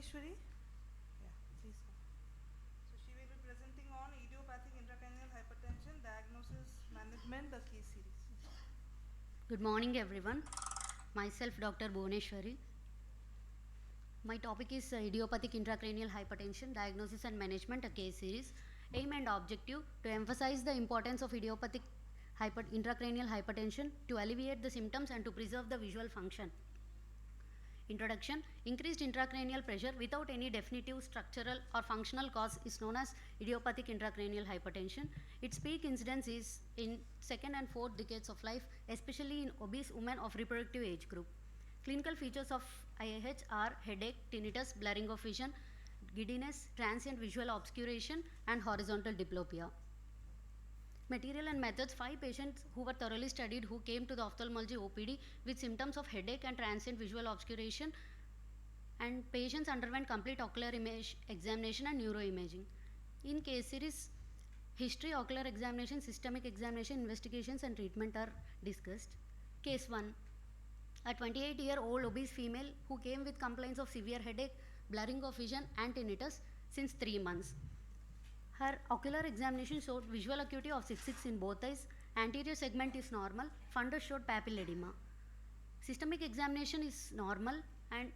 Bhuvaneshwari. Yeah, please come. So she will be presenting on idiopathic intracranial hypertension, diagnosis, management, the case series. Good morning, everyone. Myself, Dr. Bhuvaneshwari. My topic is idiopathic intracranial hypertension, diagnosis and management, a case series. Aim and objective to emphasize the importance of idiopathic intracranial hypertension, to alleviate the symptoms and to preserve the visual function. Introduction. Increased intracranial pressure without any definitive structural or functional cause is known as idiopathic intracranial hypertension. Its peak incidence is in second and fourth decades of life, especially in obese women of reproductive age group. Clinical features of IIH are headache, tinnitus, blurring of vision, giddiness, transient visual obscuration, and horizontal diplopia. Material and methods. 5 patients who were thoroughly studied who came to the ophthalmology OPD with symptoms of headache and transient visual obscuration, and patients underwent complete ocular image examination and neuroimaging. In case series, history, ocular examination, systemic examination, investigations and treatment are discussed. Case 1. A 28-year-old obese female who came with complaints of severe headache, blurring of vision and tinnitus since 3 months. Her ocular examination showed visual acuity of 6.6 in both eyes, anterior segment is normal, fundus showed papilledema. Systemic examination is normal, and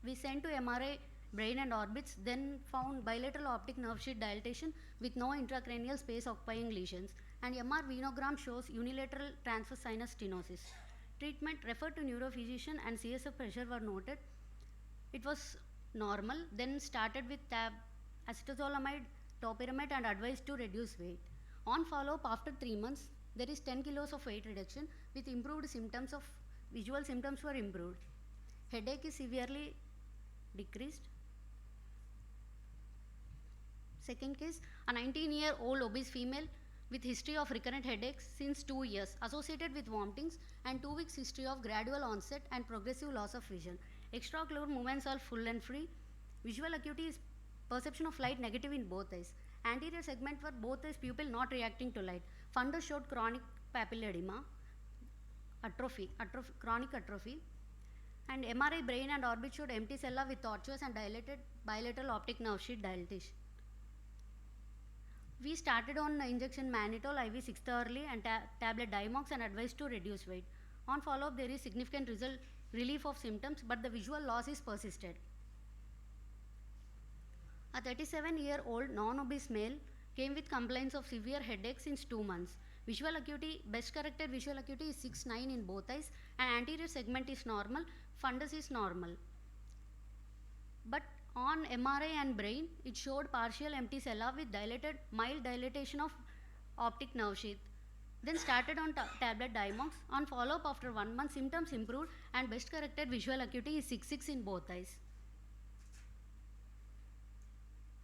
we sent to MRI brain and orbits, then found bilateral optic nerve sheath dilatation with no intracranial space occupying lesions, and MR venogram shows unilateral transverse sinus stenosis. Treatment. Referred to neurophysician and CSF pressure were noted. It was normal, then started with acetazolamide, topiramate and advised to reduce weight. On follow-up after 3 months, there is 10 kilos of weight reduction with improved symptoms of visual symptoms were improved. Headache is severely decreased. Second case, a 19-year-old obese female with history of recurrent headaches since 2 years associated with vomitings and 2 weeks history of gradual onset and progressive loss of vision. Extraocular movements are full and free. Visual acuity is perception of light negative in both eyes. Anterior segment for both eyes pupil not reacting to light. Fundus showed chronic papilledema, chronic atrophy. And MRI brain and orbit showed empty cella with tortuous and dilated bilateral optic nerve sheath dilatation. We started on injection mannitol IV 6th hourly and tablet Dimox and advised to reduce weight. On follow-up, there is significant relief of symptoms, but the visual loss is persisted. A 37-year-old non-obese male came with complaints of severe headache since 2 months. Visual acuity, best corrected visual acuity is 6.9 in both eyes, and anterior segment is normal, fundus is normal. But on MRI and brain, it showed partial empty cella with mild dilatation of optic nerve sheath. Then started on tablet Dimox. On follow-up after 1 month, symptoms improved and best corrected visual acuity is 6.6 in both eyes.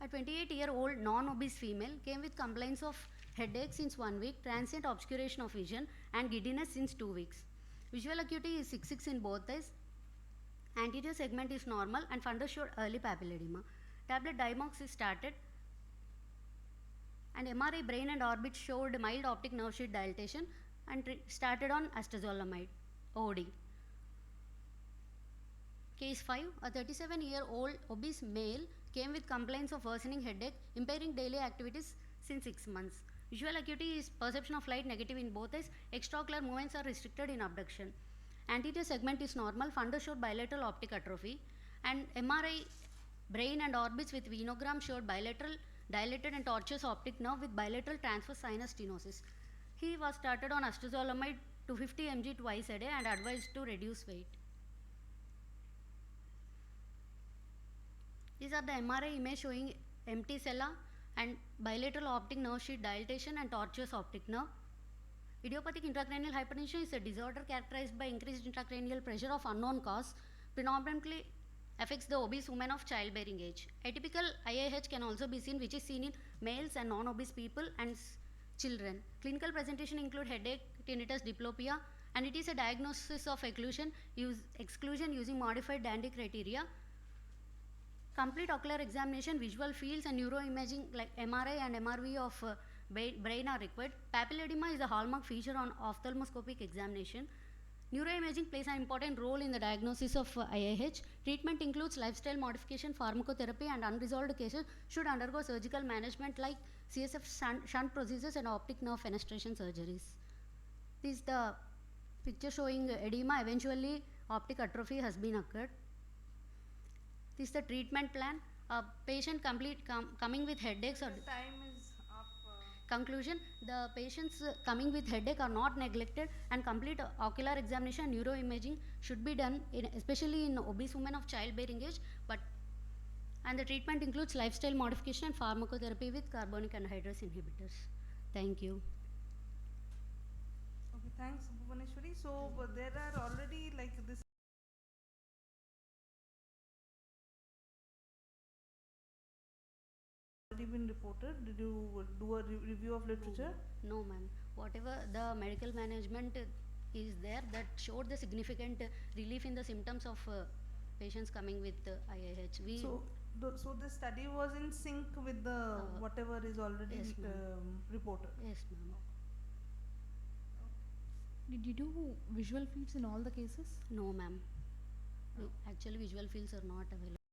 A 28-year-old non-obese female came with complaints of headache since 1 week, transient obscuration of vision and giddiness since 2 weeks. Visual acuity is 6.6 in both eyes. Anterior segment is normal and fundus showed early papilledema. Tablet Dimox is started, and MRI brain and orbit showed mild optic nerve sheath dilatation and started on acetazolamide OD. Case 5. A 37-year-old obese male came with complaints of worsening headache, impairing daily activities since 6 months. Visual acuity is perception of light negative in both eyes. Extraocular movements are restricted in abduction. Anterior segment is normal, fundus showed bilateral optic atrophy, and MRI brain and orbits with venogram showed bilateral dilated and tortuous optic nerve with bilateral transverse sinus stenosis. He was started on acetazolamide 250 mg twice a day and advised to reduce weight. These are the MRI image showing empty cella and bilateral optic nerve sheath dilatation and tortuous optic nerve. Idiopathic intracranial hypertension is a disorder characterized by increased intracranial pressure of unknown cause, predominantly affects the obese women of childbearing age. Atypical IIH can also be seen, which is seen in males and non-obese people and children. Clinical presentation include headache, tinnitus, diplopia, and it is a diagnosis of exclusion using modified Dandy criteria. Complete ocular examination, visual fields and neuroimaging like MRI and MRV of brain are required. Papilledema is a hallmark feature on ophthalmoscopic examination. Neuroimaging plays an important role in the diagnosis of IIH. Treatment includes lifestyle modification, pharmacotherapy, and unresolved cases should undergo surgical management like CSF shunt procedures and optic nerve fenestration surgeries. This is the picture showing edema, eventually optic atrophy has been occurred. This is the treatment plan. Patient coming with headaches or The time is up. conclusion, the patients coming with headache are not neglected, and complete ocular examination neuroimaging should be done especially in obese women of childbearing age, and the treatment includes lifestyle modification and pharmacotherapy with carbonic anhydrase inhibitors. Thank you. Okay, thanks, Bhuvaneshwari. So there are already like this already been reported. Did you do a review of literature? No, ma'am. Whatever the medical management is there that showed the significant relief in the symptoms of patients coming with IIH. So the study was in sync with the whatever is already yes, reported. Yes, ma'am. Did you do visual fields in all the cases? No, ma'am. Actually, visual fields are not available.